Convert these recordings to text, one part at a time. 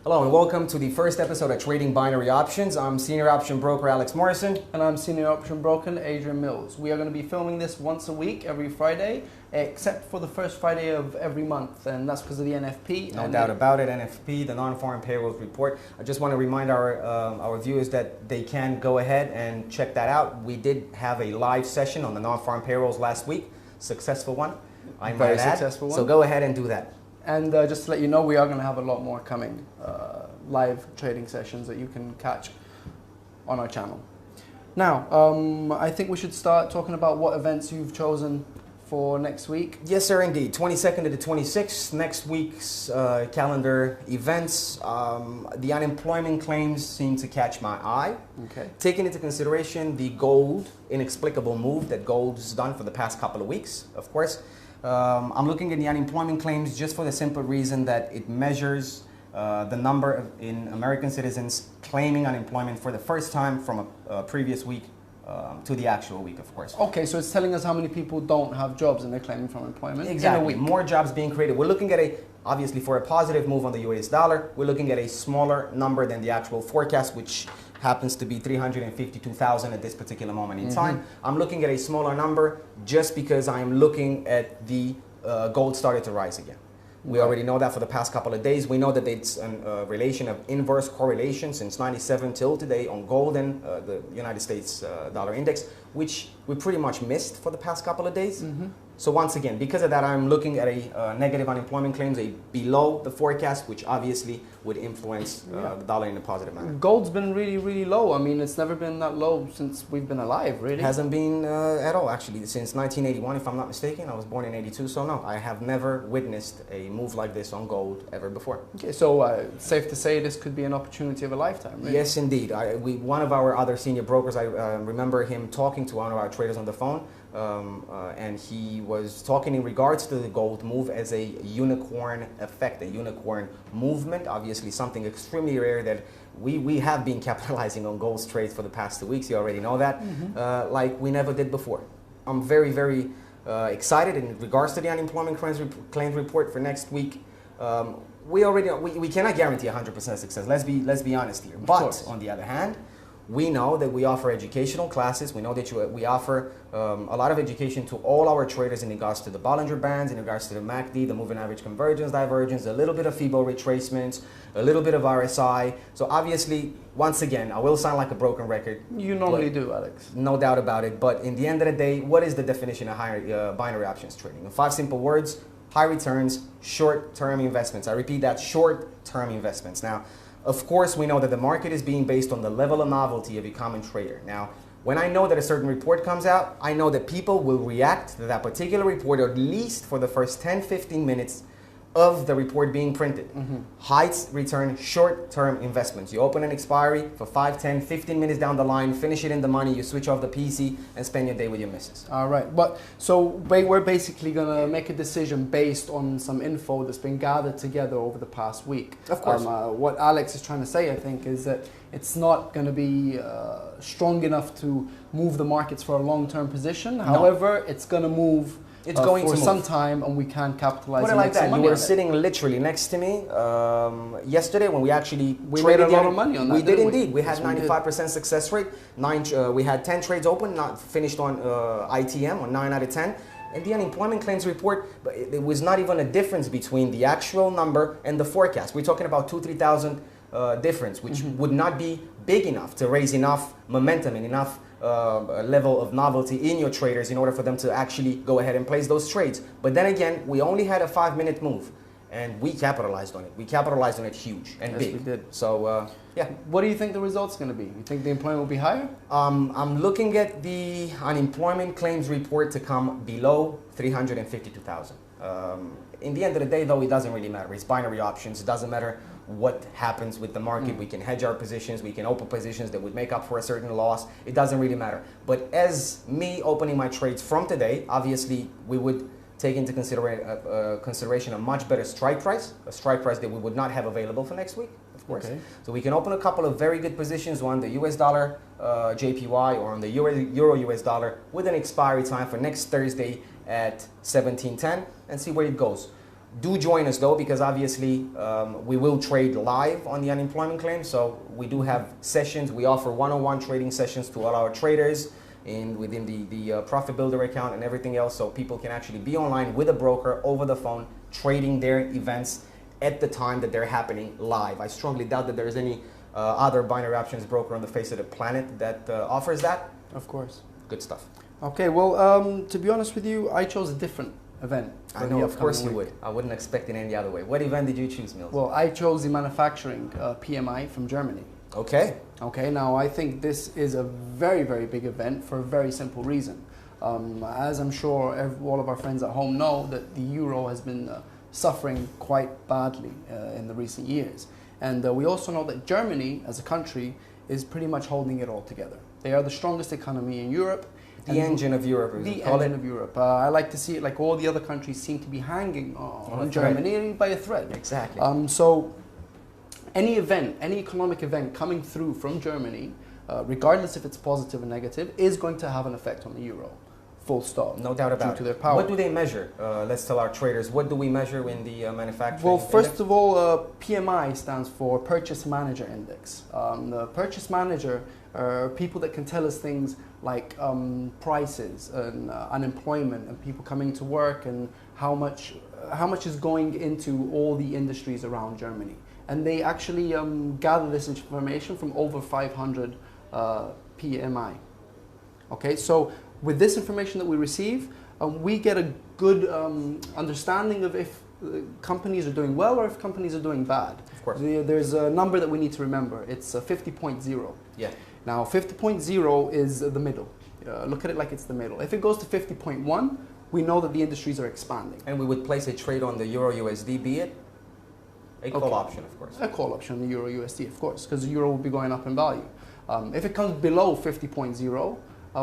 Hello and welcome to the first episode of Trading Binary Options. I'm Senior Option Broker Alex Morrison. And I'm Senior Option Broker Adrian Mills. We are going to be filming this once a week, every Friday, except for the first Friday of every month, and that's because of the NFP. No doubt about it, NFP, the Non-Foreign Payrolls Report. I just want to remind our viewers that they can go ahead and check that out. We did have a live session on the non-foreign payrolls last week, successful one. Very successful one. So go ahead and do that. And just to let you know, we are going to have a lot more coming, live trading sessions that you can catch on our channel. Now, I think we should start talking about what events you've chosen for next week. Yes, sir, indeed. 22nd to the 26th, next week's calendar events. The unemployment claims seem to catch my eye. Okay. Taking into consideration the gold inexplicable move that gold's done for the past couple of weeks, of course. I'm looking at the unemployment claims just for the simple reason that it measures the number in American citizens claiming unemployment for the first time from a previous week to the actual week, of course. Okay, so it's telling us how many people don't have jobs and they're claiming from employment. Exactly. In a week. More jobs being created. We're looking at obviously for a positive move on the US dollar, we're looking at a smaller number than the actual forecast, which happens to be 352,000 at this particular moment in time. I'm looking at a smaller number just because I'm looking at the gold started to rise again. We already know that for the past couple of days. We know that it's a relation of inverse correlation since 97 till today on gold and the United States dollar index, which we pretty much missed for the past couple of days. So once again, because of that, I'm looking at a negative unemployment claims, a below the forecast, which obviously would influence the dollar in a positive manner. Gold's been really, really low. I mean, it's never been that low since we've been alive, really. It hasn't been at all, actually, since 1981, if I'm not mistaken. I was born in 82, so no, I have never witnessed a move like this on gold ever before. Okay, so safe to say this could be an opportunity of a lifetime, right? Yes, indeed. One of our other senior brokers, I remember him talking to one of our traders on the phone, and he was talking in regards to the gold move as a unicorn effect, a unicorn movement, obviously something extremely rare that we have been capitalizing on gold's trades for the past 2 weeks. You already know that, like we never did before. I'm very, very excited in regards to the unemployment claims report for next week. We cannot guarantee 100% success. Let's be honest here. But on the other hand, we know that we offer educational classes. We know that we offer a lot of education to all our traders in regards to the Bollinger Bands, in regards to the MACD, the moving average convergence, divergence, a little bit of FIBO retracements, a little bit of RSI. So obviously, once again, I will sound like a broken record. You normally do, Alex. No doubt about it. But in the end of the day, what is the definition of binary options trading? In 5 simple words: high returns, short-term investments. I repeat that, short-term investments. Now, of course, we know that the market is being based on the level of novelty of a common trader. Now, when I know that a certain report comes out, I know that people will react to that particular report, or at least for the first 10-15 minutes of the report being printed. High return, short-term investments. You open an expiry for 5, 10, 15 minutes down the line, finish it in the money, you switch off the PC and spend your day with your missus. All right, but so we're basically gonna make a decision based on some info that's been gathered together over the past week. Of course. What Alex is trying to say, I think, is that it's not gonna be strong enough to move the markets for a long-term position. No. However, it's gonna move. It's going for to some move. time, and we can capitalize. Put it like that. You were sitting literally next to me yesterday when we actually made a lot of money on that. We did indeed. We had Yes, 95% success rate. We had 10 trades open, not finished on ITM on 9 out of 10. And the unemployment claims report, it was not even a difference between the actual number and the forecast. We're talking about 2,000-3,000 difference, which would not be big enough to raise enough momentum and enough level of novelty in your traders in order for them to actually go ahead and place those trades. But then again, we only had a 5-minute move, and we capitalized on it. We capitalized on it huge and big. Yes, we did. So yeah. What do you think the result's going to be? You think the employment will be higher? I'm looking at the unemployment claims report to come below 352,000. In the end of the day, though, it doesn't really matter. It's binary options. It doesn't matter what happens with the market. We can hedge our positions. We can open positions that would make up for a certain loss. It doesn't really matter. But as me opening my trades from today, obviously we would take into consideration a much better strike price, a strike price that we would not have available for next week, of course. Okay. So we can open a couple of very good positions on the US dollar JPY or on the Euro US dollar with an expiry time for next Thursday at 17:10 and see where it goes. Do join us though, because obviously we will trade live on the unemployment claim. So we do have sessions. We offer one-on-one trading sessions to all our traders within the Profit Builder account and everything else. So people can actually be online with a broker over the phone, trading their events at the time that they're happening live. I strongly doubt that there's any other binary options broker on the face of the planet that offers that. Of course. Good stuff. Okay, well, to be honest with you, I chose a different event. I know, of course you would. I wouldn't expect it any other way. What event did you choose, Mills? Well, I chose the manufacturing PMI from Germany. Okay. Okay, now I think this is a very, very big event for a very simple reason. As I'm sure all of our friends at home know, that the euro has been suffering quite badly in the recent years. And we also know that Germany, as a country, is pretty much holding it all together. They are the strongest economy in Europe. The engine of Europe, as the engine of Europe. I like to see it like all the other countries seem to be hanging on Germany by a thread. Exactly. So any event, any economic event coming through from Germany, regardless if it's positive or negative, is going to have an effect on the euro. Full stop. No doubt about it. Due to their power. What do they measure? Let's tell our traders. What do we measure in the manufacturing Well, first index? of all, PMI stands for Purchase Manager Index. The Purchase Manager are people that can tell us things like prices and unemployment and people coming to work and how much is going into all the industries around Germany. And they actually gather this information from over 500 PMI. Okay, so with this information that we receive, we get a good understanding of if companies are doing well or if companies are doing bad. Of course. There's a number that we need to remember. It's 50.0. Yeah. Now, 50.0 is the middle. Look at it like it's the middle. If it goes to 50.1, we know that the industries are expanding. And we would place a trade on the Euro USD, be it a call option, of course. A call option on the Euro USD, of course, because the Euro will be going up in value. If it comes below 50.0,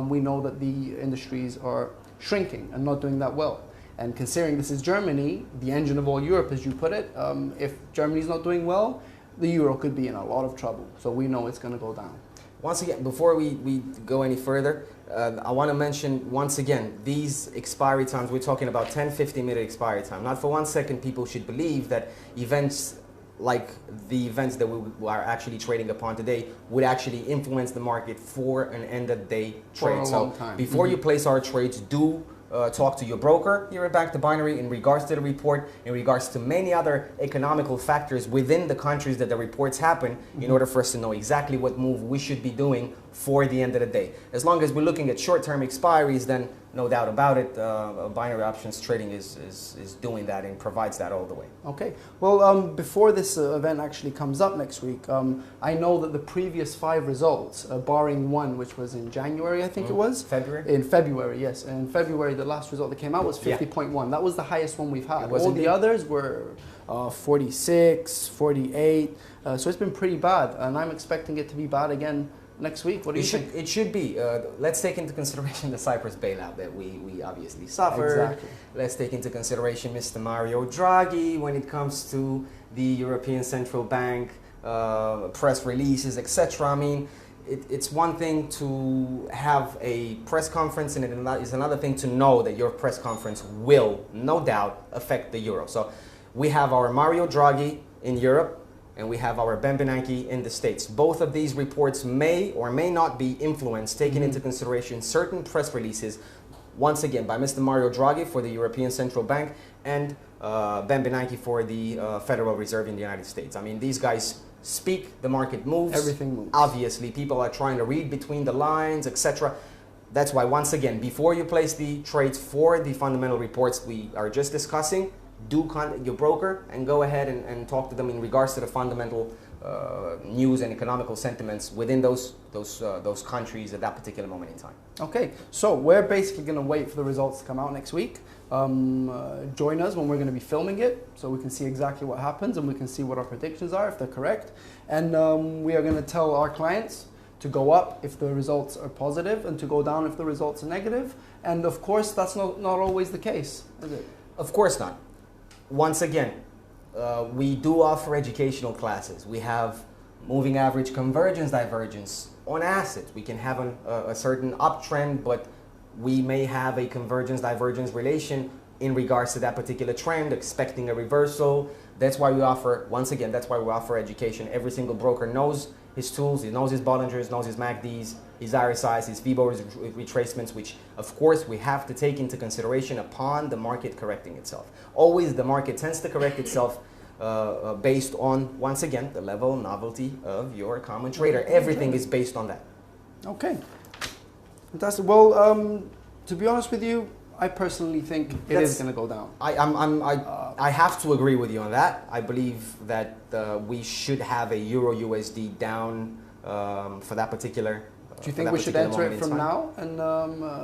we know that the industries are shrinking and not doing that well. And considering this is Germany, the engine of all Europe, as you put it, if Germany's not doing well, the euro could be in a lot of trouble. So we know it's going to go down. Once again, before we go any further, I want to mention once again, these expiry times, we're talking about 10-15 minute expiry time. Not for 1 second people should believe that events like the events that we are actually trading upon today would actually influence the market for an end of day trade. For a long time. Before you place our trades, do talk to your broker here at Back to Binary in regards to the report, in regards to many other economical factors within the countries that the reports happen, in order for us to know exactly what move we should be doing for the end of the day. As long as we're looking at short-term expiries, then no doubt about it, binary options trading is doing that and provides that all the way. Okay. Well, before this event actually comes up next week, I know that the previous 5 results, barring one, which was in January, I think it was. February? In February, yes. In February, the last result that came out was 50.1. That was the highest one we've had. All the others were 46, 48. So it's been pretty bad, and I'm expecting it to be bad again next week. What do you think? It should be. Let's take into consideration the Cyprus bailout that we obviously suffered. Exactly. Let's take into consideration Mr. Mario Draghi when it comes to the European Central Bank press releases, etc. I mean, it's one thing to have a press conference, and it is another thing to know that your press conference will, no doubt, affect the euro. So we have our Mario Draghi in Europe, and we have our Ben Bernanke in the States. Both of these reports may or may not be influenced, taking into consideration certain press releases, once again, by Mr. Mario Draghi for the European Central Bank and Ben Bernanke for the Federal Reserve in the United States. I mean, these guys speak, the market moves. Everything moves. Obviously, people are trying to read between the lines, etc. That's why, once again, before you place the trades for the fundamental reports we are just discussing, do contact your broker and go ahead and talk to them in regards to the fundamental news and economical sentiments within those countries at that particular moment in time. Okay, so we're basically going to wait for the results to come out next week. Join us when we're going to be filming it, so we can see exactly what happens and we can see what our predictions are, if they're correct. And we are going to tell our clients to go up if the results are positive and to go down if the results are negative. And of course, that's not always the case, is it? Of course not. Once again, we do offer educational classes. We have moving average convergence, divergence on assets. We can have a certain uptrend, but we may have a convergence, divergence relation in regards to that particular trend, expecting a reversal. That's why we offer, once again, that's why we offer education. Every single broker knows his tools, he knows his Bollingers, knows his MACDs, his RSIs, his VBO retracements, which of course we have to take into consideration upon the market correcting itself. Always the market tends to correct itself based on, once again, the level of novelty of your common trader. Everything is based on that. Okay. Fantastic. Well, to be honest with you, I personally think it is going to go down. I have to agree with you on that. I believe that we should have a Euro USD down for that particular. Do you think we should enter it from now? And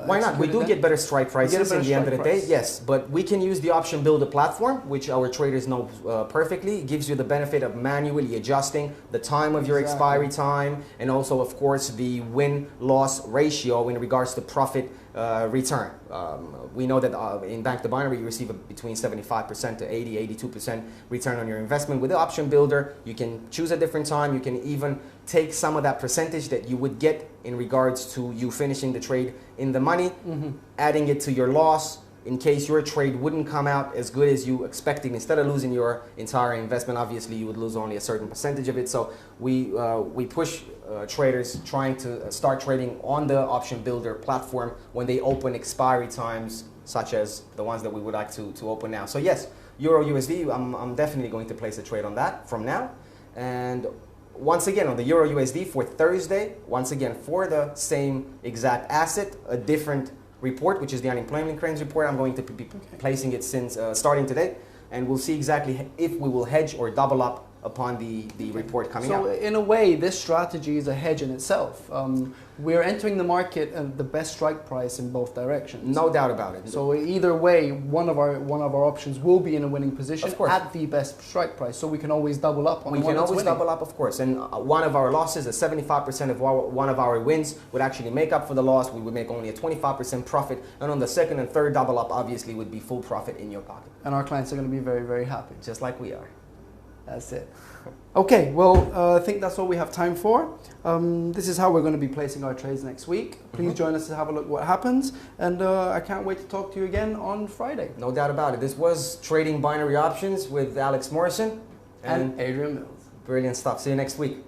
why not? We do get better strike prices at the end of the day. Yes, but we can use the option builder platform, which our traders know perfectly. It gives you the benefit of manually adjusting the time of your expiry time, and also, of course, the win-loss ratio in regards to profit return. We know that in Bank the Binary you receive between 75% to 82% return on your investment. With the option builder, you can choose a different time. You can even take some of that percentage that you would get in regards to you finishing the trade in the money, adding it to your loss in case your trade wouldn't come out as good as you expected. Instead of losing your entire investment, obviously you would lose only a certain percentage of it. So we push traders trying to start trading on the option builder platform when they open expiry times, such as the ones that we would like to open now. So yes, Euro USD, I'm definitely going to place a trade on that from now. And once again, on the Euro USD for Thursday, once again, for the same exact asset, a different report, which is the unemployment claims report. I'm going to be placing it since starting today, and we'll see exactly if we will hedge or double up upon the report coming out. So in a way, this strategy is a hedge in itself. We're entering the market at the best strike price in both directions. No doubt about it. So either way, one of our options will be in a winning position at the best strike price. So we can always double up on the one that's winning. We can always double up, of course. And one of our losses, 75% of one of our wins would actually make up for the loss. We would make only a 25% profit. And on the second and third double up, obviously, would be full profit in your pocket. And our clients are going to be very, very happy. Just like we are. That's it. Okay, well, I think that's all we have time for. This is how we're going to be placing our trades next week. Please join us to have a look what happens. And I can't wait to talk to you again on Friday. No doubt about it. This was Trading Binary Options with Alex Morrison and Adrian Mills. Brilliant stuff. See you next week.